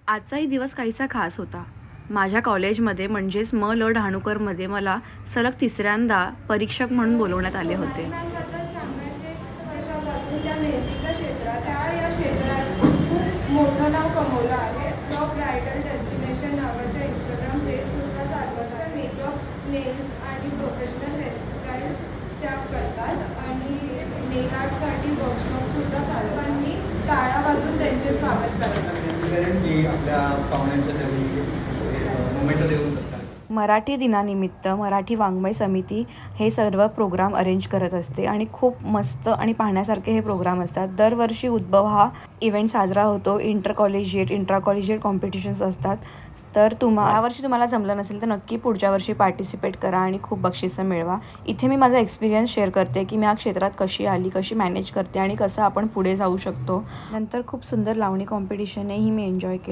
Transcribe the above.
आजचाही दिवस काहीसा खास होता. माझ्या कॉलेजमध्ये म्हणजेच म.ल. डहाणूकरमध्ये मला सलग तिसऱ्यांदा परीक्षक म्हणून बोलवण्यात आले होते. सोनालीमॅमबद्दल सांगायचे वर्षापासून त्या मेहंदीच्या क्षेत्रात या क्षेत्रात खूप मोठं नाव कमवलं आहे. टॉप ब्रायडल डेस्टिनेशन नावाच्या इंस्टाग्राम पेजसुद्धा चालवत आहे. मेकअप, नेल्स आणि प्रोफेशनल हेअरस्टाईल्स त्या करतात आणि नेल आर्टसाठी वर्कशॉपसुद्धा चालवतात. आणि टाळ्या वाजून त्यांचे स्वागत करतात. आपल्या पाहुण्यांच्या मुंबईला देऊ शकतात. मराठी दिनानिमित्त मराठी वाङ्मय समिती हे सर्व प्रोग्राम अरेंज करत असते आणि खूप मस्त आणि पाहण्यासारखे हे प्रोग्राम असतात. दरवर्षी उद्भव हा इव्हेंट साजरा होतो. इंटर कॉलेजिएट कॉम्पिटिशन्स असतात. तर यावर्षी तुम्हाला जमलं नसेल तर नक्की पुढच्या वर्षी पार्टिसिपेट करा आणि खूप बक्षिसं मिळवा. इथे मी माझा एक्सपिरियन्स शेअर करते की मी या क्षेत्रात कशी आली, कशी मॅनेज करते आणि कसं आपण पुढे जाऊ शकतो. नंतर खूप सुंदर लावणी कॉम्पिटिशनही मी एन्जॉय केलं.